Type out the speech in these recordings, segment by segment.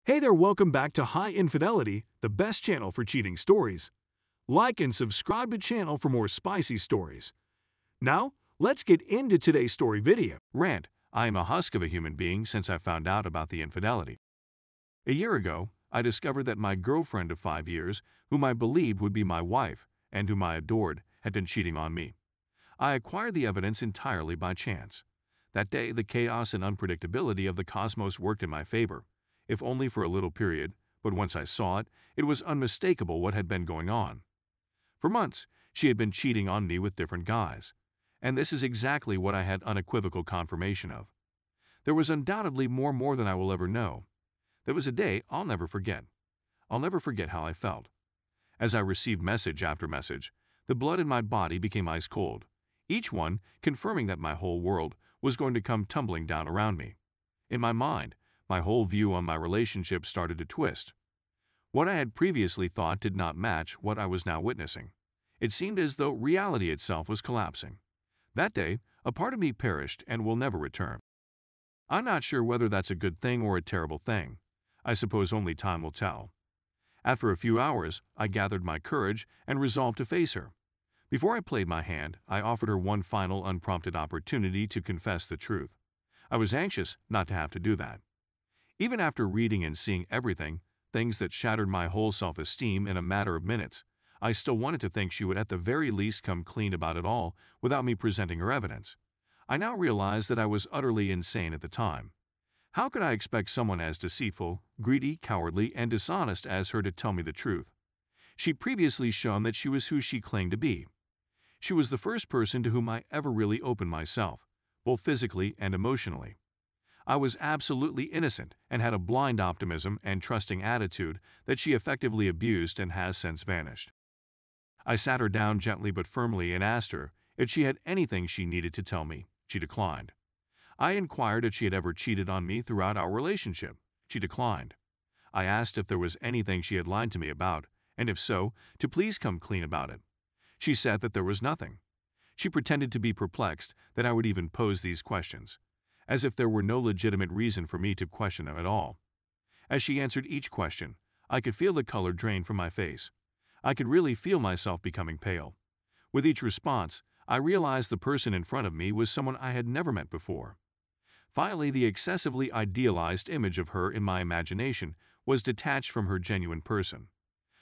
Hey there, welcome back to High Infidelity, the best channel for cheating stories. Like and subscribe to channel for more spicy stories. Now, let's get into today's story video. Rant: I am a husk of a human being since I found out about the infidelity. A year ago, I discovered that my girlfriend of 5 years, whom I believed would be my wife and whom I adored, had been cheating on me. I acquired the evidence entirely by chance. That day, the chaos and unpredictability of the cosmos worked in my favor. If only for a little period, but once I saw it, it was unmistakable what had been going on. For months, she had been cheating on me with different guys. And this is exactly what I had unequivocal confirmation of. There was undoubtedly more than I will ever know. There was a day I'll never forget. I'll never forget how I felt. As I received message after message, the blood in my body became ice cold, each one confirming that my whole world was going to come tumbling down around me. In my mind, my whole view on my relationship started to twist. What I had previously thought did not match what I was now witnessing. It seemed as though reality itself was collapsing. That day, a part of me perished and will never return. I'm not sure whether that's a good thing or a terrible thing. I suppose only time will tell. After a few hours, I gathered my courage and resolved to face her. Before I played my hand, I offered her one final unprompted opportunity to confess the truth. I was anxious not to have to do that. Even after reading and seeing everything, things that shattered my whole self-esteem in a matter of minutes, I still wanted to think she would at the very least come clean about it all without me presenting her evidence. I now realized that I was utterly insane at the time. How could I expect someone as deceitful, greedy, cowardly, and dishonest as her to tell me the truth? She'd previously shown that she was who she claimed to be. She was the first person to whom I ever really opened myself, both physically and emotionally. I was absolutely innocent and had a blind optimism and trusting attitude that she effectively abused and has since vanished. I sat her down gently but firmly and asked her if she had anything she needed to tell me. She declined. I inquired if she had ever cheated on me throughout our relationship. She declined. I asked if there was anything she had lied to me about, and if so, to please come clean about it. She said that there was nothing. She pretended to be perplexed that I would even pose these questions, as if there were no legitimate reason for me to question them at all. As she answered each question, I could feel the color drain from my face. I could really feel myself becoming pale. With each response, I realized the person in front of me was someone I had never met before. Finally, the excessively idealized image of her in my imagination was detached from her genuine person.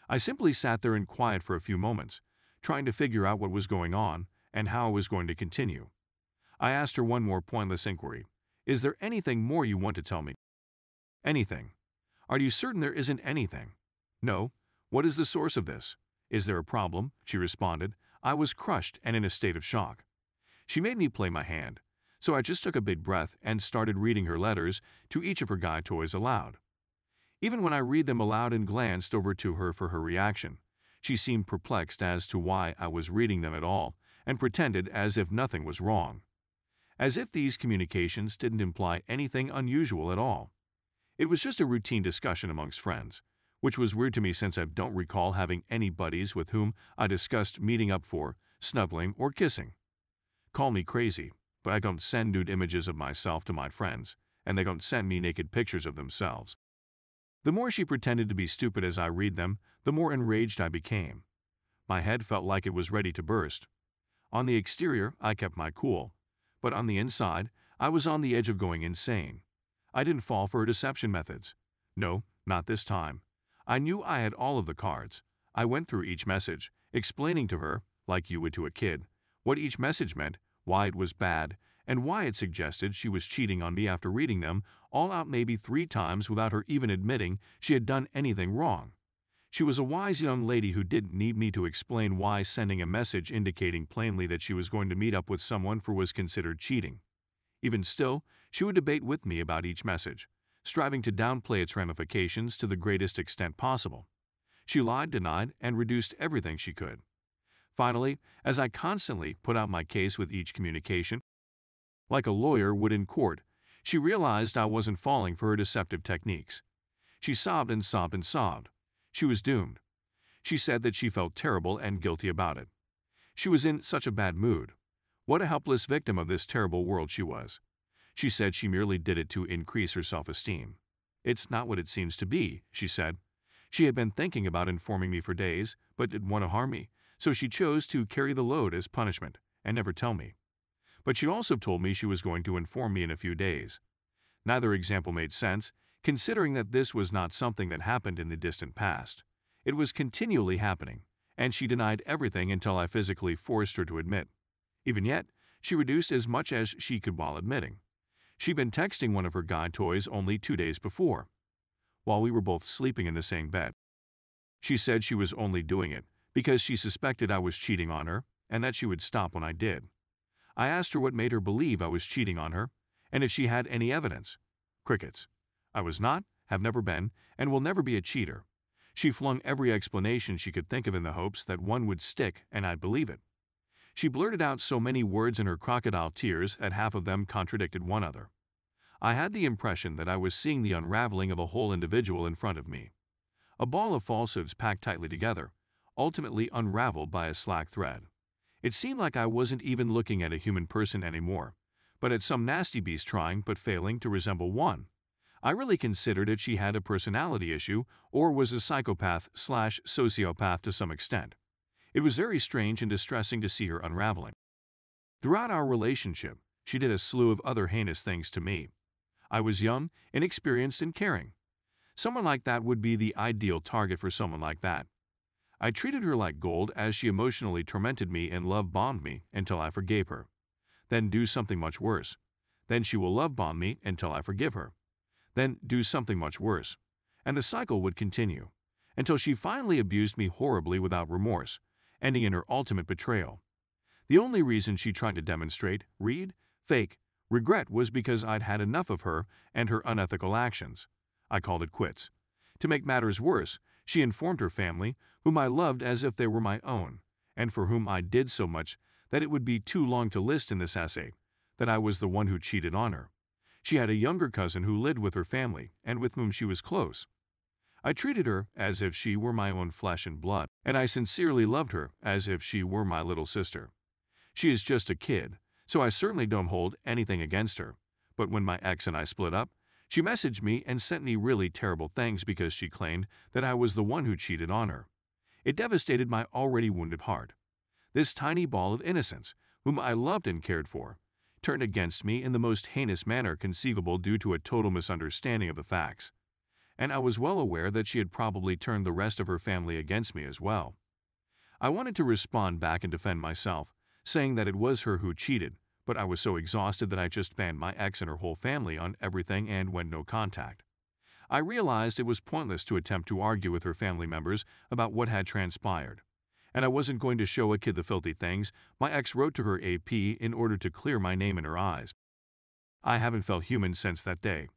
I simply sat there in quiet for a few moments, trying to figure out what was going on and how I was going to continue. I asked her one more pointless inquiry. Is there anything more you want to tell me? Anything. Are you certain there isn't anything? No. What is the source of this? Is there a problem? She responded. I was crushed and in a state of shock. She made me play my hand, so I just took a big breath and started reading her letters to each of her guy toys aloud. Even when I read them aloud and glanced over to her for her reaction, she seemed perplexed as to why I was reading them at all and pretended as if nothing was wrong. As if these communications didn't imply anything unusual at all. It was just a routine discussion amongst friends, which was weird to me since I don't recall having any buddies with whom I discussed meeting up for, snuggling, or kissing. Call me crazy, but I don't send nude images of myself to my friends, and they don't send me naked pictures of themselves. The more she pretended to be stupid as I read them, the more enraged I became. My head felt like it was ready to burst. On the exterior, I kept my cool. But on the inside, I was on the edge of going insane. I didn't fall for her deception methods. No, not this time. I knew I had all of the cards. I went through each message, explaining to her, like you would to a kid, what each message meant, why it was bad, and why it suggested she was cheating on me after reading them all out maybe 3 times without her even admitting she had done anything wrong. She was a wise young lady who didn't need me to explain why sending a message indicating plainly that she was going to meet up with someone was considered cheating. Even still, she would debate with me about each message, striving to downplay its ramifications to the greatest extent possible. She lied, denied, and reduced everything she could. Finally, as I constantly put out my case with each communication, like a lawyer would in court, she realized I wasn't falling for her deceptive techniques. She sobbed and sobbed and sobbed. She was doomed. She said that she felt terrible and guilty about it. She was in such a bad mood. What a helpless victim of this terrible world she was. She said she merely did it to increase her self-esteem. "It's not what it seems to be," she said. She had been thinking about informing me for days, but didn't want to harm me, so she chose to carry the load as punishment and never tell me. But she also told me she was going to inform me in a few days. Neither example made sense, considering that this was not something that happened in the distant past. It was continually happening, and she denied everything until I physically forced her to admit. Even yet, she reduced as much as she could while admitting. She'd been texting one of her guy toys only 2 days before, while we were both sleeping in the same bed. She said she was only doing it because she suspected I was cheating on her and that she would stop when I did. I asked her what made her believe I was cheating on her and if she had any evidence. Crickets. I was not, have never been, and will never be a cheater. She flung every explanation she could think of in the hopes that one would stick and I'd believe it. She blurted out so many words in her crocodile tears that half of them contradicted one another. I had the impression that I was seeing the unraveling of a whole individual in front of me. A ball of falsehoods packed tightly together, ultimately unraveled by a slack thread. It seemed like I wasn't even looking at a human person anymore, but at some nasty beast trying but failing to resemble one. I really considered if she had a personality issue or was a psychopath/sociopath to some extent. It was very strange and distressing to see her unraveling. Throughout our relationship, she did a slew of other heinous things to me. I was young, inexperienced, and caring. Someone like that would be the ideal target for someone like that. I treated her like gold as she emotionally tormented me and love-bombed me until I forgave her. Then do something much worse. Then she will love-bomb me until I forgive her. Then do something much worse. And the cycle would continue, until she finally abused me horribly without remorse, ending in her ultimate betrayal. The only reason she tried to demonstrate, fake, regret was because I'd had enough of her and her unethical actions. I called it quits. To make matters worse, she informed her family, whom I loved as if they were my own, and for whom I did so much that it would be too long to list in this essay, that I was the one who cheated on her. She had a younger cousin who lived with her family and with whom she was close. I treated her as if she were my own flesh and blood, and I sincerely loved her as if she were my little sister. She is just a kid, so I certainly don't hold anything against her, but when my ex and I split up, she messaged me and sent me really terrible things because she claimed that I was the one who cheated on her. It devastated my already wounded heart. This tiny ball of innocence, whom I loved and cared for, turned against me in the most heinous manner conceivable due to a total misunderstanding of the facts. And I was well aware that she had probably turned the rest of her family against me as well. I wanted to respond back and defend myself, saying that it was her who cheated, but I was so exhausted that I just banned my ex and her whole family on everything and went no contact. I realized it was pointless to attempt to argue with her family members about what had transpired, and I wasn't going to show a kid the filthy things my ex wrote to her AP in order to clear my name in her eyes. I haven't felt human since that day.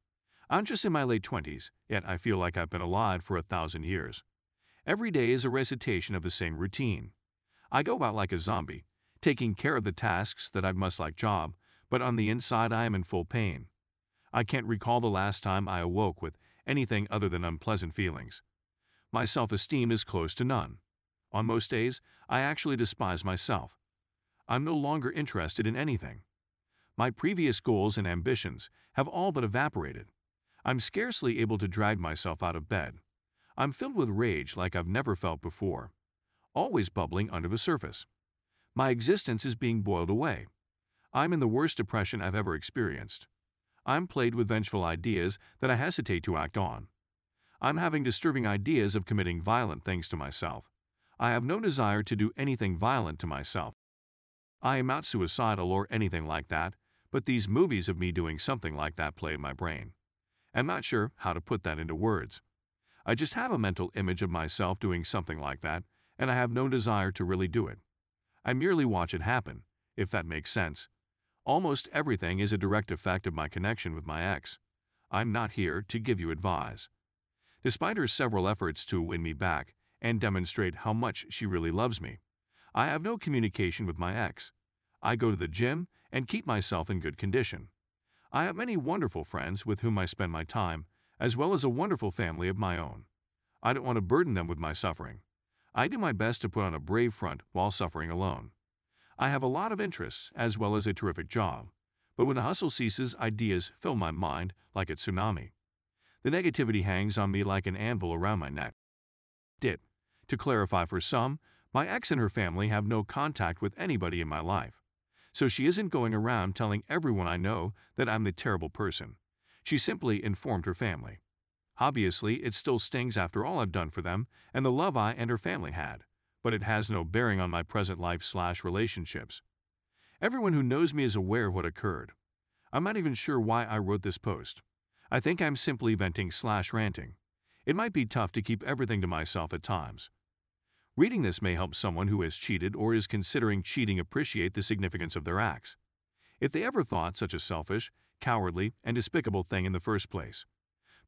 I'm just in my late 20s, yet I feel like I've been alive for 1,000 years. Every day is a recitation of the same routine. I go about like a zombie, taking care of the tasks that I must like job, but on the inside I am in full pain. I can't recall the last time I awoke with anything other than unpleasant feelings. My self-esteem is close to none. On most days, I actually despise myself. I'm no longer interested in anything. My previous goals and ambitions have all but evaporated. I'm scarcely able to drag myself out of bed. I'm filled with rage like I've never felt before, always bubbling under the surface. My existence is being boiled away. I'm in the worst depression I've ever experienced. I'm plagued with vengeful ideas that I hesitate to act on. I'm having disturbing ideas of committing violent things to myself. I have no desire to do anything violent to myself. I am not suicidal or anything like that, but these movies of me doing something like that play in my brain. I'm not sure how to put that into words. I just have a mental image of myself doing something like that, and I have no desire to really do it. I merely watch it happen, if that makes sense. Almost everything is a direct effect of my connection with my ex. I'm not here to give you advice. Despite her several efforts to win me back and demonstrate how much she really loves me, I have no communication with my ex. I go to the gym and keep myself in good condition. I have many wonderful friends with whom I spend my time, as well as a wonderful family of my own. I don't want to burden them with my suffering. I do my best to put on a brave front while suffering alone. I have a lot of interests as well as a terrific job, but when the hustle ceases, ideas fill my mind like a tsunami. The negativity hangs on me like an anvil around my neck. To clarify for some, my ex and her family have no contact with anybody in my life. So she isn't going around telling everyone I know that I'm the terrible person. She simply informed her family. Obviously, it still stings after all I've done for them and the love I and her family had, but it has no bearing on my present life/relationships. Everyone who knows me is aware of what occurred. I'm not even sure why I wrote this post. I think I'm simply venting/ranting. It might be tough to keep everything to myself at times. Reading this may help someone who has cheated or is considering cheating appreciate the significance of their acts. If they ever thought such a selfish, cowardly, and despicable thing in the first place.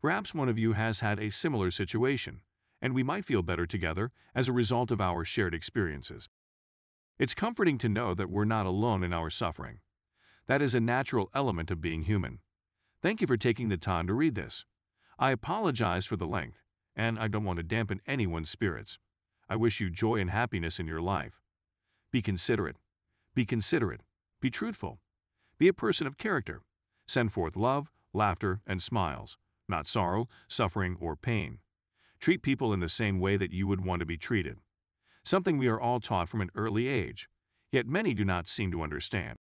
Perhaps one of you has had a similar situation, and we might feel better together as a result of our shared experiences. It's comforting to know that we're not alone in our suffering. That is a natural element of being human. Thank you for taking the time to read this. I apologize for the length, and I don't want to dampen anyone's spirits. I wish you joy and happiness in your life. Be considerate. Be considerate. Be truthful. Be a person of character. Send forth love, laughter, and smiles, not sorrow, suffering, or pain. Treat people in the same way that you would want to be treated. Something we are all taught from an early age, yet many do not seem to understand.